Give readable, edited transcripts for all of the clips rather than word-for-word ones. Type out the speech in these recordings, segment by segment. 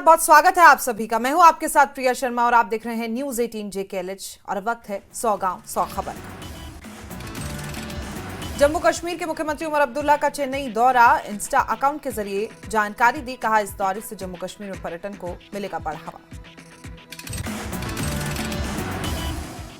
बहुत स्वागत है आप सभी का। मैं हूं आपके साथ प्रिया शर्मा और आप देख रहे हैं न्यूज 18 JKLH और वक्त है 100 गांव 100 खबर। जम्मू कश्मीर के मुख्यमंत्री उमर अब्दुल्ला का चेन्नई दौरा, इंस्टा अकाउंट के जरिए जानकारी दी। कहा, इस दौरे से जम्मू कश्मीर में पर्यटन को मिलेगा बढ़ावा।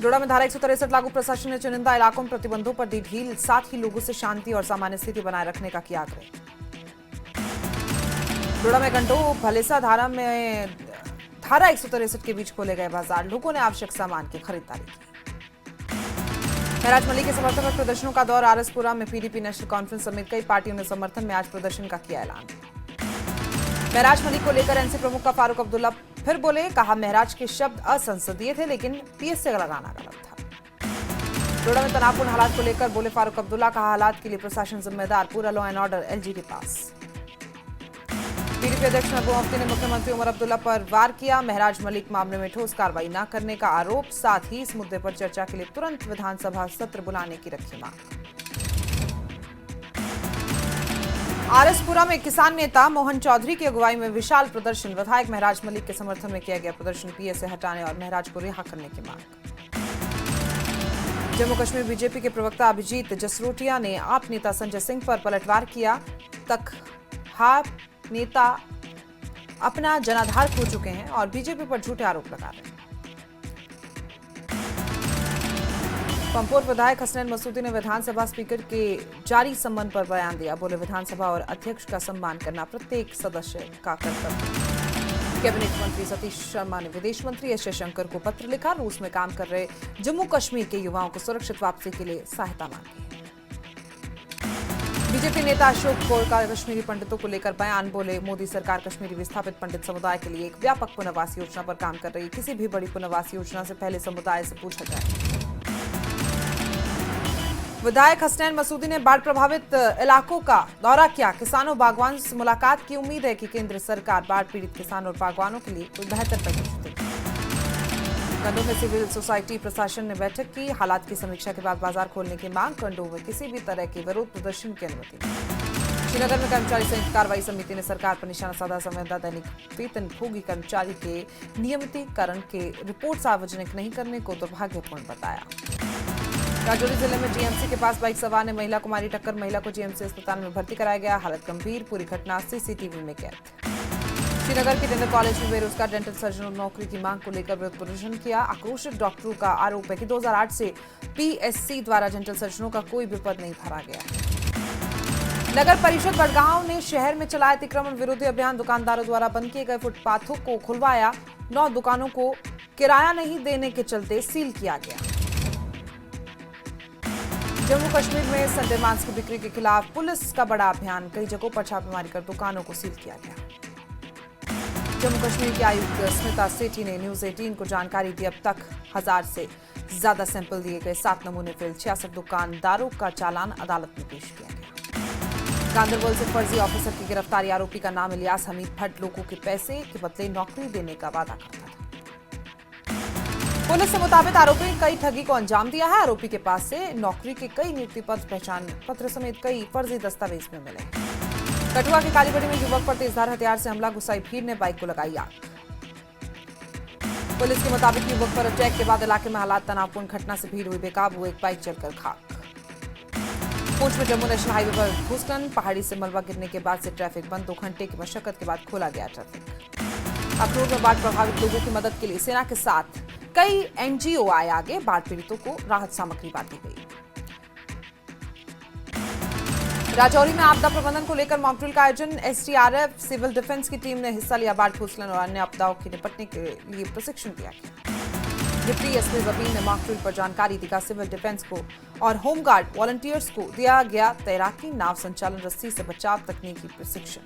डोडा में धारा 163 लागू, प्रशासन ने चुनिंदा इलाकों में प्रतिबंधों पर दी ढील, साथ ही लोगों से शांति और सामान्य स्थिति बनाए रखने का किया आग्रह। डोडा में घंटों भलेसा धारा में धारा 163 के बीच खोले गए बाजार, लोगों ने आवश्यक सामान की खरीदारी की। महराज मलिक के समर्थन में प्रदर्शनों का दौर, आरएसपुरा में पीडीपी नेशनल कॉन्फ्रेंस समेत कई पार्टियों ने समर्थन में आज प्रदर्शन का किया ऐलान। महराज मलिक को लेकर एनसी प्रमुख का फारूक अब्दुल्ला फिर बोले। कहा, महराज के शब्द असंसदीय थे, लेकिन पीएस से लगाना गलत था। डोडा में तनावपूर्ण हालात को लेकर बोले फारूक अब्दुल्ला। कहा, हालात के लिए प्रशासन जिम्मेदार, पूरा लॉ एंड ऑर्डर एलजी के पास। पीडीपी अध्यक्ष महबूबा मुफ्ती ने मुख्यमंत्री उमर अब्दुल्ला पर वार किया। महराज मलिक मामले में ठोस कार्रवाई न करने का आरोप, साथ ही इस मुद्दे पर चर्चा के लिए तुरंत विधानसभा सत्र बुलाने की रखी मांग। आरएसपुरा में किसान नेता मोहन चौधरी की अगुवाई में विशाल प्रदर्शन, विधायक महराज मलिक के समर्थन में किया गया प्रदर्शन, पीएस से हटाने और महराज को रिहा करने की मांग। जम्मू कश्मीर बीजेपी के प्रवक्ता अभिजीत जसरोटिया ने आप नेता संजय सिंह पर पलटवार किया। तक हार नेता अपना जनाधार खो चुके हैं और बीजेपी पर झूठे आरोप लगा रहे हैं। पंपोर विधायक हसनैन मसूदी ने विधानसभा स्पीकर के जारी सम्मन पर बयान दिया। बोले, विधानसभा और अध्यक्ष का सम्मान करना प्रत्येक सदस्य का कर्तव्य। कैबिनेट मंत्री सतीश शर्मा ने विदेश मंत्री एस जयशंकर को पत्र लिखा। रूस में काम कर रहे जम्मू कश्मीर के युवाओं को सुरक्षित वापसी के लिए सहायता मांगी। बीजेपी नेता अशोक कौर का कश्मीरी पंडितों को लेकर बयान। बोले, मोदी सरकार कश्मीरी विस्थापित पंडित समुदाय के लिए एक व्यापक पुनर्वास योजना पर काम कर रही। किसी भी बड़ी पुनर्वास योजना से पहले समुदाय से पूछा जाए। विधायक हसनैन मसूदी ने बाढ़ प्रभावित इलाकों का दौरा किया। किसानों बागवानों से मुलाकात की। उम्मीद है कि केंद्र सरकार बाढ़ पीड़ित किसानों और बागवानों के लिए कोई बेहतर पैकेज देगी। कंडों में सिविल सोसाइटी प्रशासन ने बैठक की। हालात की समीक्षा के बाद बाजार खोलने की मांग। कंडों में किसी भी तरह के विरोध प्रदर्शन की अनुमति नहीं। श्रीनगर में कर्मचारी संयुक्त कार्रवाई समिति ने सरकार पर निशाना साधा। संविदा दैनिक वेतनभोगी कर्मचारी के नियमितीकरण के रिपोर्ट सार्वजनिक नहीं करने को दुर्भाग्यपूर्ण बताया। राजौरी जिले में जीएमसी के पास बाइक सवार ने महिला को मारी टक्कर। महिला को जीएमसी अस्पताल में भर्ती कराया गया, हालत गंभीर। पूरी घटना सीसीटीवी में कैद। श्रीनगर के डेंटल कॉलेज में बेरोजगार डेंटल सर्जनों ने नौकरी की मांग को लेकर विरोध प्रदर्शन किया। आक्रोशित डॉक्टरों का आरोप है कि 2008 से पीएससी द्वारा डेंटल सर्जनों का कोई भी पद नहीं भरा गया। नगर परिषद बड़गांव ने शहर में चलाया अतिक्रमण विरोधी अभियान। दुकानदारों द्वारा बंद किए गए फुटपाथों को खुलवाया। 9 दुकानों को किराया नहीं देने के चलते सील किया गया। जम्मू कश्मीर में संडे मांस की बिक्री के खिलाफ पुलिस का बड़ा अभियान। कई जगहों पर छापेमारी कर दुकानों को सील किया गया। जम्मू कश्मीर के आयुक्त स्मिता सेठी ने न्यूज 18 को जानकारी दी। अब तक 1000 से ज्यादा सैंपल दिए गए, 7 नमूने फेल। 66 दुकानदारों का चालान अदालत में पेश किया गया। गांदरबल से फर्जी ऑफिसर की गिरफ्तारी। आरोपी का नाम इलियास हमीद भट्ट लोगों के पैसे के बदले नौकरी देने का वादा करता था। पुलिस के मुताबिक आरोपी ने कई ठगी को अंजाम दिया है। आरोपी के पास से नौकरी के कई नियुक्ति पत्र, पहचान पत्र समेत कई फर्जी दस्तावेज में मिले। कठुआ के कालीबड़ी में युवक पर तेजधार हथियार से हमला, गुस्साई भीड़ ने बाइक को लगाई आग। पुलिस के मुताबिक युवक पर अटैक के बाद इलाके में हालात तनावपूर्ण। घटना से भीड़ हुई बेकाबू, एक बाइक जलकर खाक। पुंछ में जम्मू नेशनल हाईवे पर भूस्खलन, पहाड़ी से मलबा गिरने के बाद से ट्रैफिक बंद। 2 घंटे की मशक्कत के बाद खोला गया ट्रैफिक। अखनूर में बाढ़ प्रभावित लोगों की मदद के लिए सेना के साथ कई एनजीओ आए आगे। बाढ़ पीड़ितों को राहत सामग्री बांटी गई। राजौरी में आपदा प्रबंधन को लेकर मॉकड्रिल का आयोजन। एसडीआरएफ सिविल डिफेंस की टीम ने हिस्सा लिया। बाढ़ भूस्खलन और अन्य आपदाओं के निपटने के लिए प्रशिक्षण दिया गया। डिप्टी एसपी जबीन ने मॉकड्रिल पर जानकारी दी। सिविल डिफेंस को और होमगार्ड वॉलंटियर्स को दिया गया तैराकी, नाव संचालन, रस्सी से बचाव, तकनीकी प्रशिक्षण।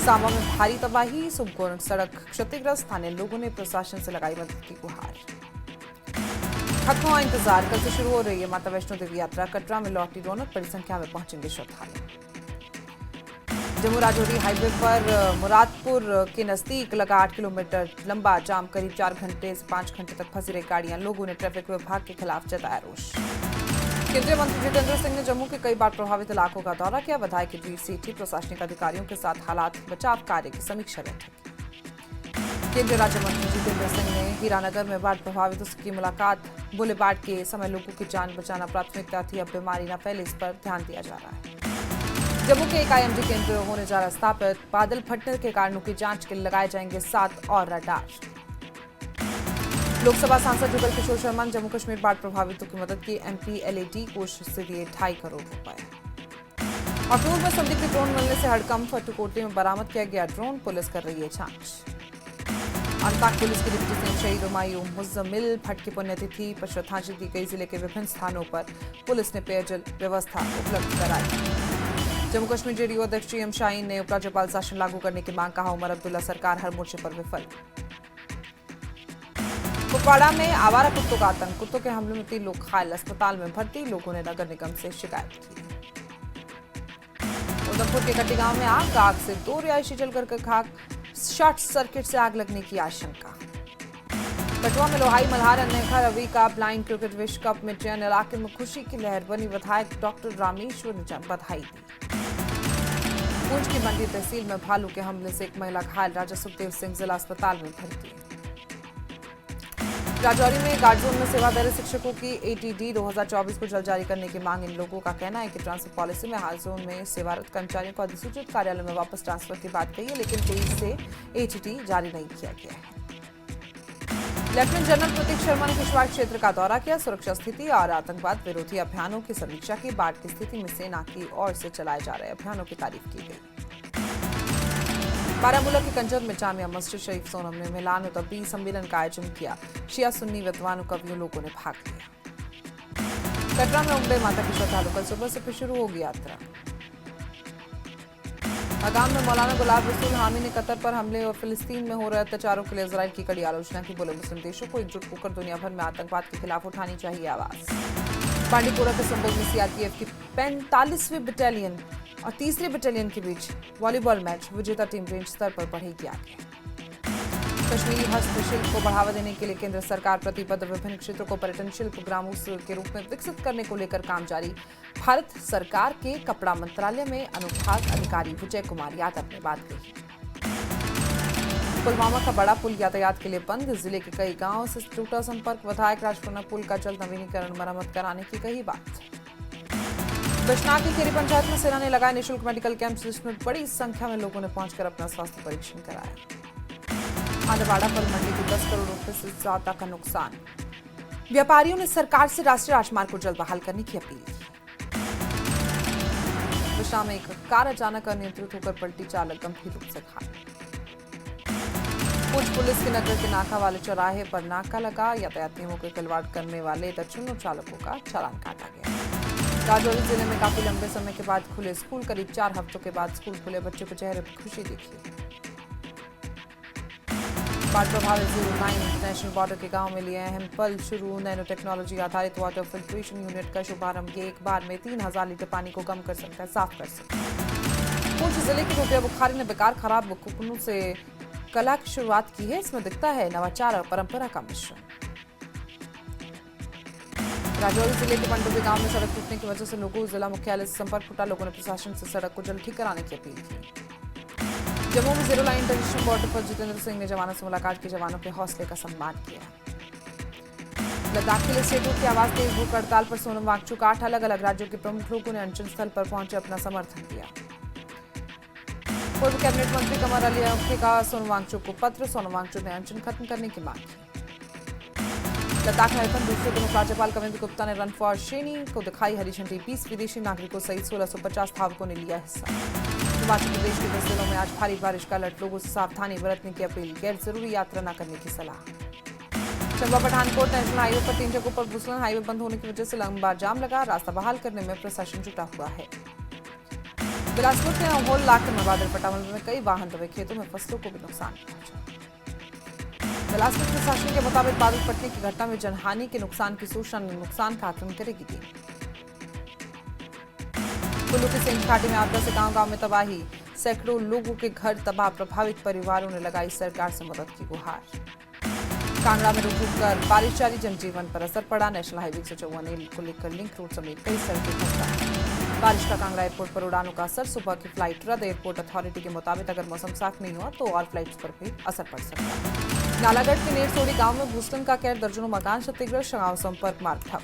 सांबा में भारी तबाही, सुबह सड़क क्षतिग्रस्त। स्थानीय लोगों ने प्रशासन से लगाई मदद की गुहार। खत्म हुआ इंतजार, कल से शुरू हो रही है माता वैष्णो देवी यात्रा। कटरा में लौटी रौनक, बड़ी संख्या में पहुंचेंगे श्रद्धालु। जम्मू राजौरी हाईवे पर मुरादपुर के नजदीक लगा 8 किलोमीटर लंबा जाम। करीब 4 घंटे से 5 घंटे तक फंसी रही गाड़ियां। लोगों ने ट्रैफिक विभाग के खिलाफ जताया रोष। केंद्रीय मंत्री जितेंद्र सिंह ने जम्मू के कई बाढ़ प्रभावित इलाकों का दौरा किया। विधायक वीर सेठी प्रशासनिक अधिकारियों के साथ हालात बचाव कार्य की समीक्षा बैठक की। केंद्रीय राज्य मंत्री जितेंद्र सिंह ने हीरानगर में बाढ़ प्रभावितों की मुलाकात। बोले बाढ़ के समय लोगों की जान बचाना प्राथमिकता थी, अब बीमारी न फैले इस पर ध्यान दिया जा रहा है। जम्मू के एक आईएमडी केंद्र होने जा रहा स्थापित। बादल फटने के कारणों की जांच के लिए लगाए जाएंगे 7 और रडार। लोकसभा सांसद जुगल किशोर शर्मा ने जम्मू कश्मीर बाढ़ प्रभावितों की मदद की। MPLAD कोष से दिए 2.5 करोड़ रुपए। अखनूर में संदिग्ध ड्रोन मिलने से हड़कंप। फट्टुकोटली में बरामद किया गया ड्रोन, पुलिस कर रही है जांच। अनंतनाग पुलिस की डिप्टी सीएम शहीद हुमायूं मुज़्ज़मिल भट्ट की पुण्यतिथि पर श्रद्धांजलि दी गई। जिले के विभिन्न स्थानों पर पुलिस ने पेयजल व्यवस्था उपलब्ध कराई। जम्मू कश्मीर जेडीयू अध्यक्ष GM शाहीन ने उपराज्यपाल शासन लागू करने की मांग। कहा उमर अब्दुल्ला सरकार हर मोर्चे पर विफल। कुपवाड़ा में आवारा कुत्तों का आतंक। कुत्तों के हमले में 3 लोग घायल, अस्पताल में भर्ती। लोगों ने नगर निगम से शिकायत की। उधमपुर के कटी गांव में आग से 2 रिहायशी जलकर खाक। शॉर्ट सर्किट से आग लगने की आशंका। कठुआ में लोहाई मल्हार अनेखा रवि का ब्लाइंड क्रिकेट विश्व कप में चयन। इलाके में खुशी की लहर बनी। विधायक डॉक्टर रामेश्वर ने बधाई दी। पूंछ की मंडी तहसील में भालू के हमले से एक महिला घायल। राजा सुखदेव सिंह जिला अस्पताल में भर्ती। राजौरी में गार्ड जोन में सेवा दे रहे शिक्षकों की ATD 2024 को जल्द जारी करने की मांग। इन लोगों का कहना है कि ट्रांसफर पॉलिसी में हाल जोन में सेवारत कर्मचारियों को अधिसूचित कार्यालय में वापस ट्रांसफर की बात कही है, लेकिन कोई से ATD जारी नहीं किया गया है। लेफ्टिनेंट जनरल प्रतीक शर्मा ने किश्तवाड़ क्षेत्र का दौरा किया। सुरक्षा स्थिति और आतंकवाद विरोधी अभियानों की समीक्षा की। बाढ़ की स्थिति में सेना की ओर से चलाए जा रहे अभियानों की तारीफ की गई। बारामूला के कंजर में जामिया मस्जिद शरीफ सोनम में मिलान और तब्दील सम्मेलन का आयोजन किया। शिया सुन्नी विद्वानों कवियों लोगों ने भाग लिया। कटरा में उमड़े माता की श्रद्धालु। कल सुबह से फिर शुरू होगी यात्रा। अगाम में मौलाना गुलाब रसूल हामी ने कतर पर हमले और फिलिस्तीन में हो रहे अत्याचारों के लिए इजराइल की कड़ी आलोचना की। बोले मुस्लिम देशों को एकजुट होकर दुनिया भर में आतंकवाद के खिलाफ उठानी चाहिए आवाज। बांडीपोरा के संबोध में CRPF की 45वीं बटालियन और 3री बटालियन के बीच वॉलीबॉल मैच। विजेता टीम रेंज स्तर पर बढ़ेगी आगे। कश्मीरी हस्तशिल्प को बढ़ावा देने के लिए केंद्र सरकार प्रतिबद्ध। विभिन्न क्षेत्रों को पर्यटन शिल्प ग्रामों के रूप में विकसित करने को लेकर काम जारी। भारत सरकार के कपड़ा मंत्रालय में अनुभाग अधिकारी विजय कुमार यादव ने बात कही। पुलवामा का बड़ा पुल यातायात के लिए बंद। जिले के कई गांवों से टूटा संपर्क। विधायक राजपुरा पुल का जल्द नवीनीकरण मरम्मत कराने की कही बात। बिश्नाह की खेरी पंचायत में सेना ने लगाए निःशुल्क मेडिकल कैंप, जिसमें बड़ी संख्या में लोगों ने पहुंचकर अपना स्वास्थ्य परीक्षण कराया। आंधवाड़ा पर मंडी को 10 करोड़ रुपए से ज्यादा का नुकसान। व्यापारियों ने सरकार से राष्ट्रीय राजमार्ग को जल्द बहाल करने की अपील की। बिश्नाह में एक कार अचानक अनियंत्रित होकर पलटी, चालक गंभीर रूप से घायल। पुंछ पुलिस के नगर के नाका वाले चौराहे पर नाका लगा। यातायात नियमों के खिलवाड़ करने वाले दर्जनों चालकों का चालान काटा गया। राजौरी जिले में काफी लंबे समय के बाद खुले स्कूल। करीब 4 हफ्तों के बाद स्कूल खुले। बच्चों के चेहरे पर खुशी दिखी। बाढ़ प्रभावित 09 इंटरनेशनल बॉर्डर के गांव में लिए अहम पल शुरू। नैनो टेक्नोलॉजी आधारित वाटर फिल्ट्रेशन यूनिट का शुभारंभ। ये एक बार में 3000 लीटर पानी को कम कर सकता है, साफ कर सकता है। पुंछ जिले की रुपया बुखारी ने बेकार खराब कुकनों से कला की शुरुआत की है। इसमें दिखता है नवाचार और परंपरा का मिश्रण। राजौरी जिले के पंडुबी गांव में सड़क टूटने की वजह से लोगों को जिला मुख्यालय से संपर्क टूटा। लोगों ने प्रशासन से सड़क को जल्द ठीक कराने की अपील की। जम्मू में 0 लाइन इंटरनेशनल बॉर्डर पर जितेंद्र सिंह ने जवानों से मुलाकात की। जवानों के हौसले का सम्मान किया। लद्दाख के लिए सेटू की आवाज तेज। भूख हड़ताल पर सोनम वांगचुक। 8 अलग अलग राज्यों के प्रमुख लोगों ने अनशन स्थल पर पहुंचे अपना समर्थन दिया। पूर्व कैबिनेट मंत्री कमर अली ने कहा सोनम वांगचुक को पत्र। सोनम वांगचुक ने अनशन खत्म करने की मांग की। लद्दाख मैराथन दूसरे दिन राज्यपाल कविंद्र गुप्ता ने रन फॉर श्रेणी को दिखाई हरी झंडी। 20 विदेशी नागरिकों सहित 1650 धावकों ने लिया हिस्सा। हिमाचल प्रदेश के 10 जिलों में आज भारी बारिश का अलर्ट। लोगों से सावधानी बरतने की अपील। गैर जरूरी यात्रा न करने की सलाह। चंबा पठानकोट नेशनल हाईवे पर 3 जगहों पर भूस्खलन। हाईवे बंद होने की वजह से लंबा जाम लगा। रास्ता बहाल करने में प्रशासन जुटा हुआ है। बिलासपुर के नौहोल इलाके में बादल फटामल में कई वाहन दबे। खेतों में फसलों को भी नुकसान पहुंचा। बिलासपुर प्रशासन के मुताबिक बादल फटने की घटना में जनहानि के नुकसान की सूचना नुकसान का आकलन करेगी टीम। कुल्लू की सेंध घाटी में आपदा से गांव-गांव में तबाही। सैकड़ों लोगों के घर तबाह। प्रभावित परिवारों ने लगाई सरकार से मदद की गुहार। कांगड़ा में रुक रुक कर बारिश जारी, जनजीवन पर असर पड़ा। नेशनल हाईवे 154 को लेकर लिंक रोड समेत कई सड़कें खस्ता। बारिश का कांगड़ा एयरपोर्ट पर उड़ानों का असर, सुबह की फ्लाइट रद्द। एयरपोर्ट अथॉरिटी के मुताबिक अगर मौसम साफ नहीं हुआ तो और फ्लाइट्स पर भी असर पड़ सकता है। नालागढ़ के नेरसोड़ी गांव में भूस्खलन का कहर, दर्जनों मकान क्षतिग्रस्त, गांव संपर्क मार्ग ठप।